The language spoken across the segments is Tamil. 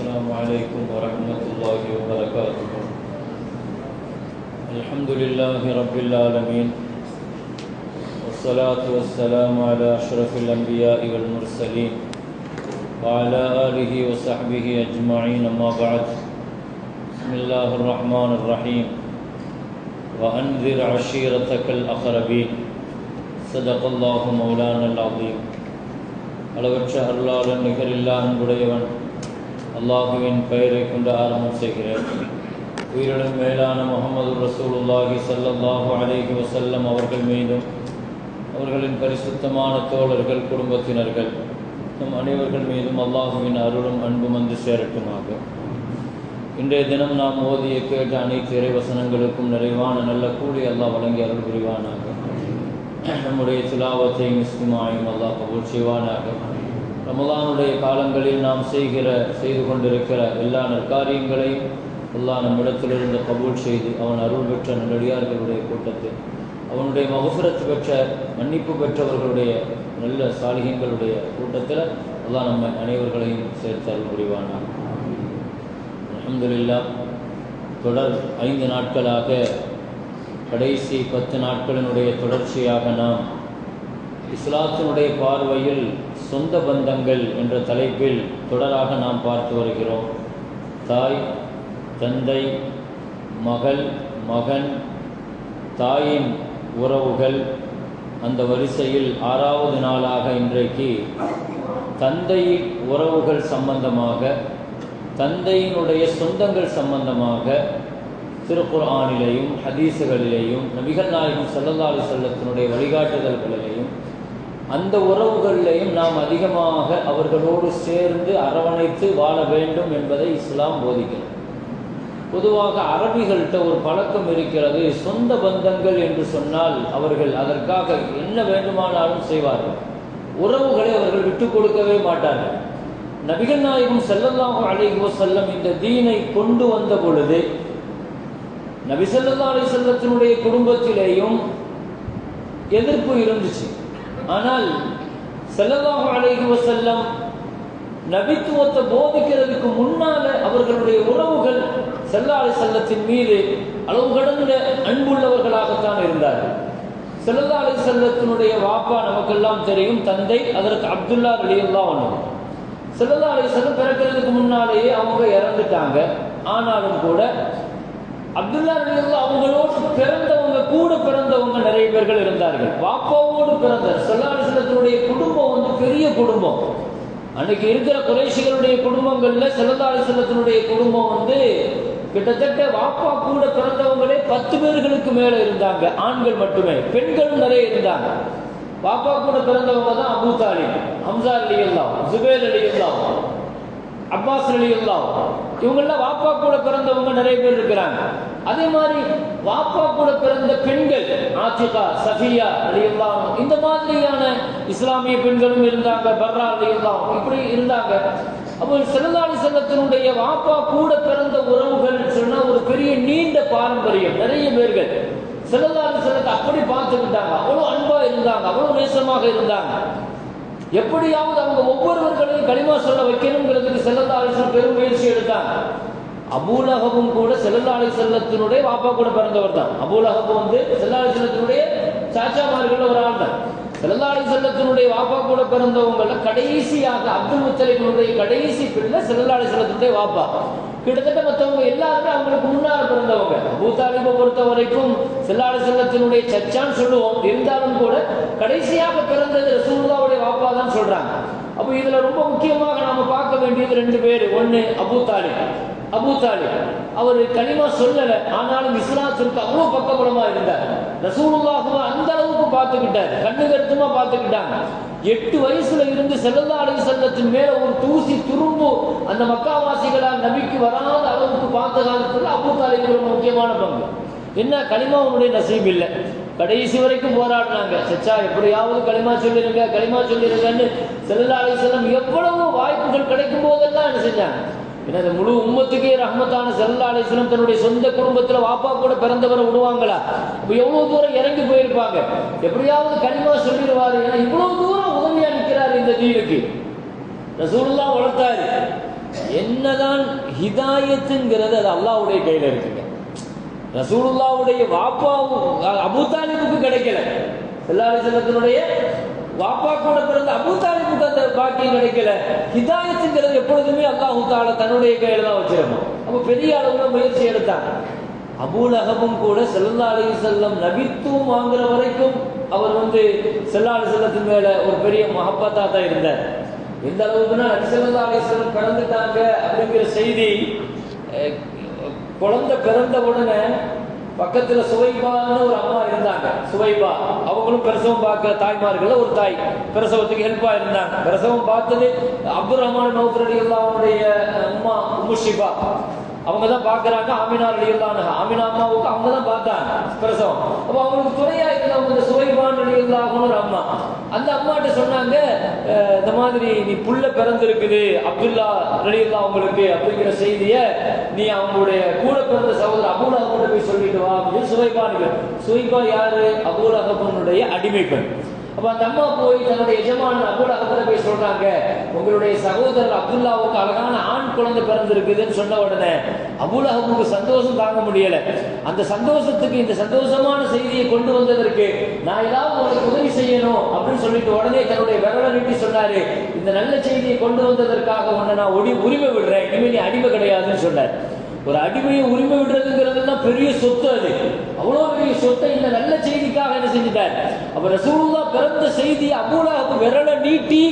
السلام عليكم ورحمة الله وبركاته. الحمد لله رب العالمين والصلاة والسلام على أشرف الأنبياء والمرسلين وعلى آله وصحبه أجمعين، أما بعد. بسم الله الرحمن الرحيم. وأنذر عشيرتك الأقربين. صدق الله مولانا العظيم. அளவற்ற அருளாளன் நிகரில்லா அன்புடையவன் அல்லாஹுவின் பெயரை கொண்டு ஆரம்பம் செய்கிறேன். உயிரினும் மேலான முஹம்மது ரசூலுல்லாஹி ஸல்லல்லாஹு அலைஹி வஸல்லம் அவர்கள் மீதும் அவர்களின் பரிசுத்தமான தோழர்கள் குடும்பத்தினர்கள் நம் அனைவர்கள் மீதும் அல்லாஹுவின் அருளும் அன்பும் வந்து சேரட்டுமாக. இன்றைய தினம் நாம் ஓதிய கேட்ட அனைத்து இறைவசனங்களுக்கும் நிறைவான நல்ல கூலி அல்லாஹ் வழங்கி அருள் புரிவானாக. நம்முடைய திலாவத்தை முஸ்லிமாயும் அல்லாஹ் கபூல் செய்வானாக. ரமலானுடைய காலங்களில் நாம் செய்து கொண்டிருக்கிற எல்லா நற்காரியங்களையும் அல்லாஹ் நம்மிடத்திலிருந்து கபூல் செய்து அவன் அருள் பெற்ற நல்லடியார்களுடைய கூட்டத்தில் அவனுடைய மஃபிரத் பெற்ற மன்னிப்பு பெற்றவர்களுடைய நல்ல சாலிஹீன்களுடைய கூட்டத்தில் அல்லாஹ் நம்ம அனைவர்களையும் சேர்த்து அருள் புரிவானாக. அல்ஹம்துலில்லாஹ். தொடர் 5 நாட்களாக கடைசி 10 நாட்களினுடைய தொடர்ச்சியாக நாம் இஸ்லாத்தினுடைய பார்வையில் சொந்த பந்தங்கள் என்ற தலைப்பில் தொடராக நாம் பார்த்து வருகிறோம். தாய், தந்தை, மகள், மகன், தாயின் உறவுகள். அந்த வரிசையில் 6வது நாளாக இன்றைக்கு தந்தையின் உறவுகள் சம்பந்தமாக, தந்தையினுடைய சொந்தங்கள் சம்பந்தமாக திருக்குர்ஆனிலேயும் ஹதீஸுகளிலேயும் நபிகள் நாயகம் ஸல்லல்லாஹு அலைஹி வஸல்லத்தினுடைய வழிகாட்டுதல்களிலேயும் அந்த உறவுகளிலேயும் நாம் அதிகமாக அவர்களோடு சேர்ந்து அரவணைத்து வாழ வேண்டும் என்பதை இஸ்லாம் போதிக்கிறது. பொதுவாக அரபிகள்கிட்ட ஒரு பழக்கம் இருக்கிறது. சொந்த பந்தங்கள் என்று சொன்னால் அவர்கள் அதற்காக என்ன வேண்டுமானாலும் செய்வார்கள். உறவுகளை அவர்கள் விட்டுக் கொடுக்கவே மாட்டார்கள். நபிகள் நாயகம் ஸல்லல்லாஹு அலைஹி வஸல்லம் இந்த தீனை கொண்டு வந்த பொழுது நபி ஸல்லல்லாஹு அலைஹி வஸல்லத்தினுடைய குடும்பத்திலேயும் எதிர்ப்பு இருந்துச்சு. ஆனால் ஸல்லல்லாஹு அலைஹி வஸல்லம் நபித்துவத்தை போதிக்கிறதுக்கு முன்னால அவர்களுடைய உறவுகள் ஸல்லல்லாஹு அலைஹி வஸல்லத்தின் மீது அளவு கடந்த அன்புள்ளவர்களாகத்தான் இருந்தார்கள். ஸல்லல்லாஹு அலைஹி வஸல்லத்தினுடைய வாப்பா நமக்கெல்லாம் தெரியும், தந்தை அதற்கு அப்துல்லா ரலியல்லாஹு அன்ஹு. ஸல்லல்லாஹு அலைஹி வஸல்லம் பிறக்கிறதுக்கு முன்னாலேயே அவங்க இறந்துட்டாங்க. ஆனாலும் கூட அப்துல்லா ரலியல்லாஹு அவங்களோடு பிறந்தவங்க, கூட பிறந்தவங்க நிறைய பேர்கள் இருந்தார்கள். வாப்பாவோடு பிறந்த ஸல்லல்லாஹு அலைஹி வஸல்லத்தினுடைய குடும்பம் பெரிய குடும்பம். அன்னைக்கு இருக்கிற குறைஷிகளுடைய குடும்பங்கள்ல ஸல்லல்லாஹு அலைஹி வஸல்லத்தினுடைய குடும்பம் கிட்டத்தட்ட வாப்பா கூட பிறந்தவங்களே 10 பேர்களுக்கு மேல இருந்தாங்க. ஆண்கள் மட்டுமே, பெண்களும் நிறைய இருந்தாங்க. வாப்பா கூட பிறந்தவங்க தான் அபூ தாலிப், ஹம்ஸா ரலியல்லாஹு, ஜுபைர் ரலியல்லாஹு, அப்பாஸ் ரலியல்லாஹு. இவங்கெல்லாம் வாப்பா கூட பிறந்தவங்க நிறைய பேர் இருக்கிறாங்க. அதே மாதிரி வாப்பா கூட பிறந்த பெண்கள் ஆத்திகா, சஃபியா ரலியல்லாஹு, இந்த மாதிரியான இஸ்லாமிய பெண்களும் இருந்தாங்க. பர்ரா ரலியல்லாஹு, இப்படி இருந்தாங்க. அப்போ ஸல்லல்லாஹு அலைஹி வஸல்லத்தினுடைய வாப்பா கூட பிறந்த உறவுகள் சொன்னா ஒரு பெரிய நீண்ட பாரம்பரியம். நிறைய பேர்கள் ஸல்லல்லாஹு அலைஹி வஸல்லத்தை அப்படி பார்த்துக்கிட்டாங்க. அவ்வளவு அன்பா இருந்தாங்க, அவ்வளவு நேசமாக இருந்தாங்க. எப்படியாவது அவங்க ஒவ்வொருவர்களையும் கலிமா சொல்ல வைக்கணுங்கிறதுக்கு ஸல்லல்லாஹு அலைஹி வஸல்லம் பெரும் முயற்சி எடுத்தாங்க. அபூ லஹபும் கூட ஸல்லல்லாஹு அலைஹி வஸல்லத்தினுடைய வாப்பா கூட பிறந்தவர் தான். அபூ லஹப் ஸல்லல்லாஹு அலைஹி வஸல்லத்தினுடைய சாச்சாமார்கள் ஒரு ஆள் தான். ஸல்லல்லாஹு அலைஹி வஸல்லத்தினுடைய வாப்பா கூட பிறந்தவங்கள கடைசியாக அப்துல் முத்தலிபினுடைய கடைசி பிள்ளை ஸல்லல்லாஹு அலைஹி வஸல்லத்தினுடைய வாப்பா. கிட்டத்தட்ட மற்றவங்க எல்லாருமே அவங்களுக்கு முன்னால பிறந்தவங்க. அபூ தாலிபை பொறுத்த வரைக்கும் ஸல்லல்லாஹு அலைஹி வஸல்லத்தினுடைய சச்சான்னு சொல்லுவோம். இருந்தாலும் கூட கடைசியாக பிறந்தது ரசூலுல்லாஹ்வுடைய வாப்பா தான் சொல்றாங்க. அப்போ இதுல ரொம்ப முக்கியமாக நாம பார்க்க வேண்டியது 2 பேர். ஒன்னு அபூ தாலிப். அபூ தாலிப் அவர் கலிமா சொல்லல, ஆனாலும் இஸ்லாத்திற்கு அவ்வளவு பக்கபலமா இருந்தார். ரசூலுல்லாஹ்வை அந்த அளவுக்கு பார்த்துக்கிட்டார், கண்ணு கருத்துமா பார்த்துக்கிட்டாங்க. 8 வயசுல இருந்து ஸல்லல்லாஹு அலைஹி வஸல்லத்தின் மேல ஒரு தூசி துரும்பு அந்த மக்காவாசிகளால் நபிக்கு வராத அளவுக்கு பார்த்த காலத்துல அபூ தாலிப் ஒரு முக்கியமான பங்கு. என்ன, கலிமாவுடைய நசீப் இல்லை. கடைசி வரைக்கும் போராடினாங்க. சச்சா எப்படியாவது களிமா சொல்லிருங்க, களிமா சொல்லிருங்கன்னு ஸல்லல்லாஹு அலைஹி வஸல்லம் எவ்வளவு வாய்ப்புகள் கிடைக்கும் போதெல்லாம் என்ன செஞ்சாங்க. ஏன்னா இந்த முழு உம்மத்துக்கே ரஹ்மத்தான ஸல்லல்லாஹு அலைஹி வஸல்லம் தன்னுடைய சொந்த குடும்பத்துல வாப்பா கூட பிறந்தவரை விடுவாங்களா? அப்ப எவ்வளவு தூரம் இறங்கி போயிருப்பாங்க. எப்படியாவது களிமா சொல்லிடுவாரு. ஏன்னா இவ்வளவு தூரம் உதவியா நிற்கிறாரு இந்த தீனுக்கு. ரசூலுல்லாஹ் வளர்த்தாரு. என்னதான் ஹிதாயத்துங்கிறது அது அல்லாஹ்வுடைய கையில் இருக்குங்க. ரசூலுல்லாவுடைய வாப்பாவும் அபூ தாலிபுக்கு கிடைக்கல. ஸல்லல்லாஹு அலைஹி வஸல்லத்தினுடைய வாப்பா கூட பிறந்த அபூ தாலிபுக்கு அந்த பாக்கியம் கிடைக்கல. ஹிதாயத்துங்கிறது எப்பொழுதுமே அல்லாஹ் தஆலா தன்னுடைய கையில தான் வச்சிருக்கணும். அப்போ பெரிய அளவுல முயற்சி எடுத்தாங்க. அபூ லஹபும் கூட ஸல்லல்லாஹு அலைஹி வஸல்லம் நபித்துவம் வாங்குற வரைக்கும் அவர் ஸல்லல்லாஹு அலைஹி வஸல்லத்தின் மேல ஒரு பெரிய மஹப்பத்தா தான் இருந்தார். எந்த அளவுக்குன்னா நபி ஸல்லல்லாஹு அலைஹி வஸல்லம் பிறந்துட்டாங்க அப்படிங்கிற செய்தி குழந்தை பிறந்த உடனே பக்கத்துல சுவைபான்னு ஒரு அம்மா இருந்தாங்க. சுவைபா அவங்களும் பிரசவம் பார்க்கிற தாய்மார்கள் ஒரு தாய் பிரசவத்துக்கு ஹெல்ப்பா இருந்தாங்க. பிரசவம் பார்த்தது அப்துல் ரஹ்மான் நௌஃப் ரலியல்லாஹு அன்ஹுடைய அம்மா உம்மு ஷிபா அவங்க தான் பார்க்குறாங்க. ஆமினா ரலியல்லாஹு அன்ஹா ஆமினா அம்மாவுக்கு அவங்க தான் பார்த்தாங்க பிரசவம். அப்போ அவங்களுக்கு துணையா இருந்தவங்க இந்த சுவைபான் ரலியல்லாஹு அன்ஹு ஒரு அம்மா. அந்த அம்மாட்ட சொன்னாங்க, இந்த மாதிரி நீ புள்ள பிறந்திருக்குது அப்துல்லா ரலியல்லாஹு அவங்களுக்கு அப்படிங்கிற செய்தியை நீ அவங்களுடைய கூட பிறந்த சகோதரர் அபூ லஹப் போய் சொல்லிட்டு வா அப்படின்னு சுவைபானுக்கு. சுவைபா யாரு? அபூ லஹப்னுடைய அடிமை பெண். அப்ப அந்த அம்மா போய் தன்னுடைய எஜமான அபூ லஹப் போய் சொல்றாங்க, உங்களுடைய சகோதரர் அப்துல்லாவுக்கு அழகான ஆண் குழந்தை பிறந்திருக்குதுன்னு சொன்ன உடனே அபூ லஹபுக்கு சந்தோஷம் தாங்க முடியல. அந்த சந்தோஷத்துக்கு இந்த சந்தோஷமான செய்தியை கொண்டு வந்ததற்கு நான் ஏதாவது உனக்கு உதவி செய்யணும் அப்படின்னு சொல்லிட்டு உடனே தன்னுடைய விரலை நீட்டி சொன்னாரு, இந்த நல்ல செய்தியை கொண்டு வந்ததற்காக உன்னை நான் உரிமை விடுறேன், இனிமே நீ அடிமை கிடையாதுன்னு சொன்னார். ஒரு அடிமையை உரிமை விடுறதுங்கிறதுலாம் பெரிய சொத்து. அது அவ்வளோ பெரிய சொத்தை இந்த நல்ல செய்திக்காக என்ன செஞ்சுட்டார். அப்ப ரசூலுல்லாஹ் பிறந்த செய்தி அபூ லஹப் விரலை நீட்டி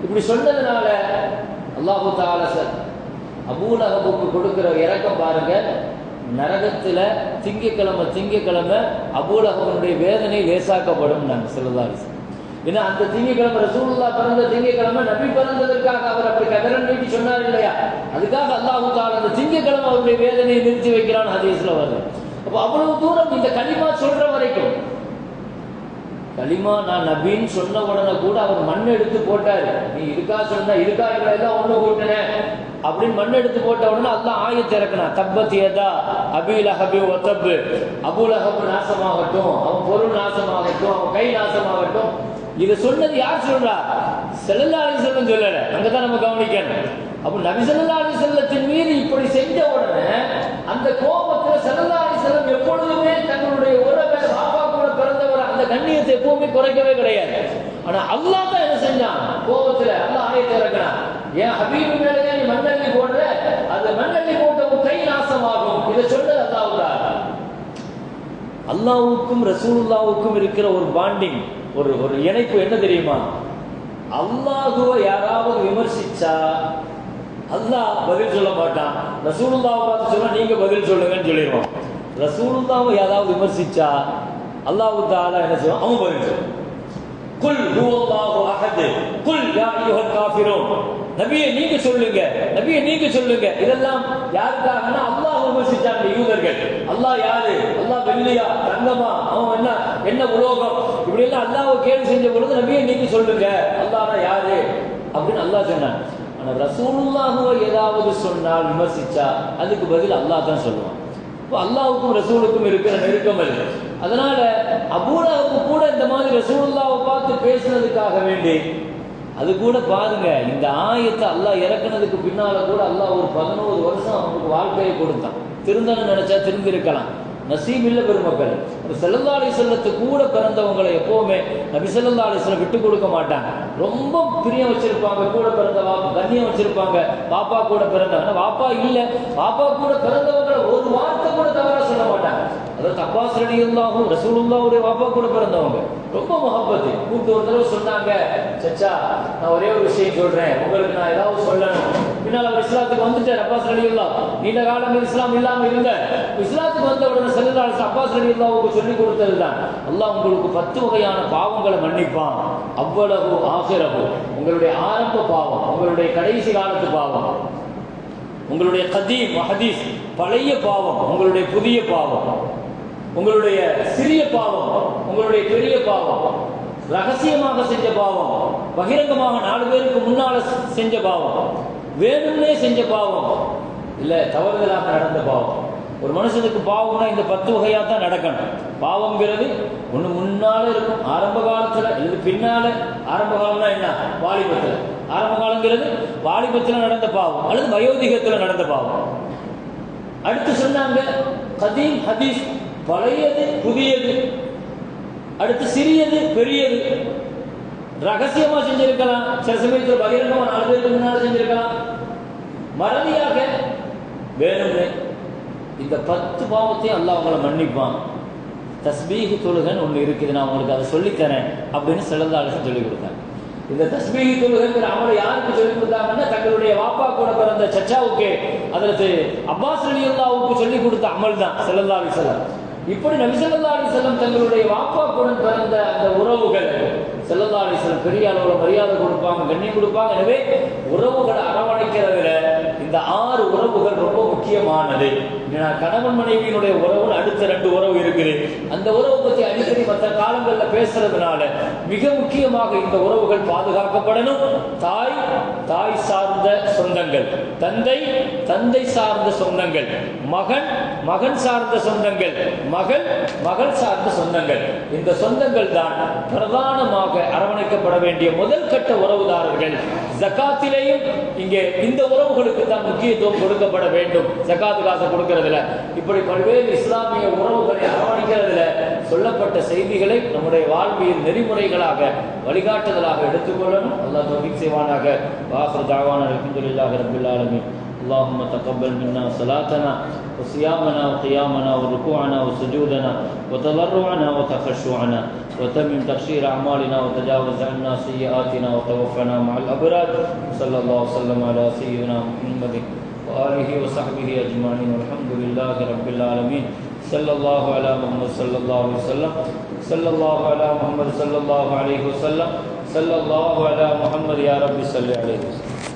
இப்படி சொன்னதுனால அல்லாஹு தஆலா அபூ லஹபுக்கு கொடுக்கிற இரக்கம் பாருங்க. நரகத்துல திங்கக்கிழமை அபூ லஹபுடைய வேதனை லேசாக்கப்படும் நாங்கள் ஸல்லல்லாஹு அலைஹி வஸல்லம். ஏன்னா அந்த திங்கக்கிழமை ரசூலுல்லாஹ் பிறந்த திங்கக்கிழமை நபி பிறந்ததற்காக அவர் அப்படி கதறன் நீட்டி சொன்னார் இல்லையா, அதுக்காக அல்லாஹு தஆலா அந்த திங்கக்கிழமை அவருடைய வேதனையை நிறுத்தி வைக்கிறான் ஹதீஸ்ல வருது. அப்போ அவ்வளவு தூரம் இந்த கலிமா சொல்ற வரைக்கும், கலிமா நான் நபின்னு சொன்ன உடனே கூட அவர் மண் எடுத்து போட்டாரு. நீ இருக்கா சொன்ன இருக்கா எல்லாம் ஒண்ணு கூட்டினேன் அப்படின்னு மண் எடுத்து போட்ட உடனே அல்லாஹ் ஆயத்தை இறக்குனா, தப்பத் யதா அபீ லஹபி வ தப், அபூ லஹப் நாசமாகட்டும், அவன் பொருள் நாசமாகட்டும், அவன் கை நாசமாகட்டும். இதை சொன்னது யார் சொல்றா? ஸல்லல்லாஹு அலைஹி வஸல்லம் சொல்லல. அங்கதான் நம்ம கவனிக்கணும். அப்ப நபி ஸல்லல்லாஹு அலைஹி வஸல்லத்தின் மீது இப்படி செஞ்ச உடனே அந்த கோபத்துல ஸல்லல்லாஹு அலைஹி வஸல்லம் எப்பொழுதுமே தங்களுடைய உறவை பாப்பா கூட பிறந்தவர் அந்த கண்ணியத்தை எப்பவுமே குறைக்கவே கிடையாது. ஆனா அல்லாஹ் தான் என்ன செஞ்சான்? கோபத்துல அல்லாஹ் ஆயத்தை இறக்குனான், ஏன் ஹபீபு மேலே நீ மண்ணள்ளி போடுற, அது மண்ணள்ளி போட்ட உன் கை நாசமாகும். இதை சொன்னது அல்லாஹ் தான். அல்லாஹ்வுக்கும் ரசூலுல்லாஹ்வுக்கும் இருக்கிற ஒரு பாண்டிங், ஒரு இணைப்பு என்ன தெரியுமா? அல்லாஹுவை யாராவது விமர்சிச்சா அல்லாஹ் பதில் சொல்ல மாட்டான். ரசூலுல்லாஹ்வை பார்த்து சொன்னா நீங்க பதில் சொல்லுங்கன்னு சொல்லிடுவான். ரசூலுல்லாஹ்வை யாராவது விமர்சிச்சா அல்லாஹ் தஆலா என்ன செய்வான்? அவன் பதில் சொல்லுவான். குல் ஹுவல்லாஹு அஹத், குல் யா அய்யுஹல் காஃபிரூன். நபியே நீங்க சொல்லுங்க, நபியே நீங்க சொல்லுங்க. இதெல்லாம் யாருக்காகனா அல்லாஹ் விமர்சிச்சாங்க யூதர்கள். அல்லாஹ் யாரு? அல்லாஹ் வெள்ளியா தங்கமா, அவன் என்ன உலோகம், இப்படி எல்லாம் அல்லாஹ்வை கேள்வி செஞ்ச பொழுது நபியே நீங்க சொல்லுங்க அல்லாஹ்னா யாரு அப்படின்னு அல்லாஹ் சொன்னான். ஆனா ரசூலுல்லாஹ்வை ஏதாவது சொன்னால் விமர்சிச்சா அதுக்கு பதில் அல்லாஹ் தான் சொல்லுவான். இப்போ அல்லாஹ்வுக்கும் ரசூலுக்கும் இருக்கிற நெருக்கம் அது. அதனால அபூ லஹப் கூட இந்த மாதிரி ரசூலுல்லாஹ்வை பார்த்து பேசினதுக்காக வேண்டி அது கூட பாருங்க, இந்த ஆயத்தை அல்லாஹ் இறக்குனதுக்கு பின்னால கூட அல்லாஹ் ஒரு 11 வருஷம் அவனுக்கு வாழ்க்கையை கொடுத்தான். திருந்தன்னு நினைச்சா திருந்திருக்கலாம், நசீப் இல்ல பெருமக்கள். ஸல்லல்லாஹு அலைஹி வஸல்லத்துக்கு கூட பிறந்தவங்களை எப்பவுமே நபி ஸல்லல்லாஹு அலைஹி வஸல்லம் விட்டு கொடுக்க மாட்டாங்க. ரொம்ப பிரியம் வச்சிருப்பாங்க. கூட பிறந்த வாப்பா கண்ணியம் வச்சிருப்பாங்க. வாப்பா கூட பிறந்தவங்க வாப்பா இல்ல, வாப்பா கூட பிறந்தவங்களை ஒரு வார்த்தை கூட தவறா சொல்ல மாட்டாங்க. அதாவது அப்பாஸ் ரலியல்லாஹு ரசூலுல்லாஹ்வுடைய வாப்பா கூட பிறந்தவங்க ரொம்ப முஹப்பத். கூப்பிட்டு ஒரு தடவை சொன்னாங்க, சச்சா நான் ஒரே ஒரு விஷயம் சொல்றேன், உங்களுக்கு நான் ஏதாவது சொல்லணும். பின்னால் அவர் இஸ்லாத்துக்கு வந்துட்டார். அப்பாஸ் ரலியல்லாஹு நீண்ட காலம் இஸ்லாம் இல்லாம இருந்த இஸ்லாத்துக்கு வந்த உடனே ஸல்லல்லாஹு அலைஹி வஸல்லம் அப்பாஸ் ரலியல்லாஹுக்கு சொல்லி கொடுத்ததுதான், அல்லாஹ் உங்களுக்கு 10 வகையான பாவங்களை மன்னிப்பான். அவ்வளவு ஆகிரவு, உங்களுடைய ஆரம்ப பாவம், உங்களுடைய கடைசி காலத்து பாவம், உங்களுடைய கதீம் ஹதீஸ் பழைய பாவம், உங்களுடைய புதிய பாவம், உங்களுடைய சிறிய பாவம், உங்களுடைய பெரிய பாவம், ரகசியமாக செஞ்ச பாவம், பகிரங்கமாக 4 பேருக்கு முன்னால செஞ்ச பாவம், வேணும்னே செஞ்ச பாவம், இல்ல தவறுதலாக நடந்த பாவம், ஒரு மனுஷனுக்கு பாவம்னா இந்த 10 வகையாக தான் நடக்கணும். பாவங்கிறது ஒன்று முன்னால் இருக்கும் ஆரம்ப காலத்தில், இது பின்னால். ஆரம்ப காலம்னா என்ன? வாலிபத்தில். ஆரம்ப காலங்கிறது வாலிபத்தில் நடந்த பாவம் அல்லது வயோதிகத்தில் நடந்த பாவம். அடுத்து சொன்னாங்க கதீம் ஹதீஸ், பழையது புதியது. அடுத்து சிறியது பெரியது. ரகசியமாக செஞ்சிருக்கலாம், சில சமயத்தில் பகிரங்கமாக 4 பேருக்கு முன்னால் செஞ்சிருக்கலாம், மறதியாக வேணும்னு. இந்த 10 பாவத்தையும் அல்லாஹ் அவங்களை மன்னிப்பான். தஸ்பீஹ் தொழுகைன்னு ஒன்று இருக்குது, நான் உங்களுக்கு அதை சொல்லித்தரேன் அப்படின்னு ஸல்லல்லாஹு அலைஹி வஸல்லம் சொல்லிக் கொடுத்தாங்க. இந்த தஸ்பீஹ் தொழுகைங்கிற அமலை யாருக்கு சொல்லிக் கொடுத்தாங்கன்னா, தங்களுடைய வாப்பா கூட பிறந்த சச்சாவுக்கு, அதற்கு அப்பாஸ் ரலியல்லாஹுவுக்கு சொல்லிக் கொடுத்த அமல் தான் ஸல்லல்லாஹு அலைஹி வஸல்லம். இப்படி நபி ஸல்லல்லாஹு அலைஹி வஸல்லம் தங்களுடைய வாப்பாவுடன் பிறந்த அந்த உறவுகள் ஸல்லல்லாஹு அலைஹி வஸல்லம் பெரிய அளவில் மரியாதை கொடுப்பாங்க, கண்ணியம் கொடுப்பாங்க. எனவே உறவுகளை அரவணைக்கிறதுல இந்த 6 உறவுகள் ரொம்ப முக்கியமானது. கணவன் மனைவியினுடைய உறவு அடுத்த 2 உறவு இருக்குது. அந்த உறவை பற்றி அடிக்கடி மற்ற காலங்களில் பேசுறதுனால மிக முக்கியமாக இந்த உறவுகள் பாதுகாக்கப்படணும். தாய் தாய் சார்ந்த சொந்தங்கள், தந்தை தந்தை சார்ந்த சொந்தங்கள், மகன் மகன் சார்ந்த சொந்தங்கள், மகள் மகள் சார்ந்த சொந்தங்கள். இந்த சொந்தங்கள் தான் பிரதானமாக அரவணைக்கப்பட வேண்டிய முதல் கட்ட உறவுதாரர்கள். ஜகாத்திலேயும் இங்கே இந்த உறவுகளுக்கு தான் முக்கியத்துவம் கொடுக்கப்பட வேண்டும். ஜகாத்து காசை கொடுக்கிறதுல, இப்படி பல்வேறு இஸ்லாமிய உறவுகளை அரவணைக்கிறதுல சொல்லப்பட்ட செய்திகளை நம்முடைய வாழ்வியல் நெறிமுறைகளாக வழிகாட்டுதலாக எடுத்துக்கொள்ளணும். அல்லாஹ் தௌஃபீக் செய்வானாக. வாஹிரு தஅவானா அல்ஹம்துலில்லாஹி ரப்பில் ஆலமீன். اللهم تقبل منا صلاتنا وصيامنا وقيامنا وركوعنا وسجودنا وتضرعنا وتخشعنا وتمم تقصير أعمالنا وتجاوز عنا سيئاتنا وتوفنا مع الأبرار. صلى الله وسلم على سيدنا محمد وآله وصحبه أجمعين والحمد لله رب العالمين. صلى الله على محمد صلى الله عليه وسلم. صلى الله على محمد صلى الله عليه وسلم. صلى الله على محمد يا رب صل عليه وسلم.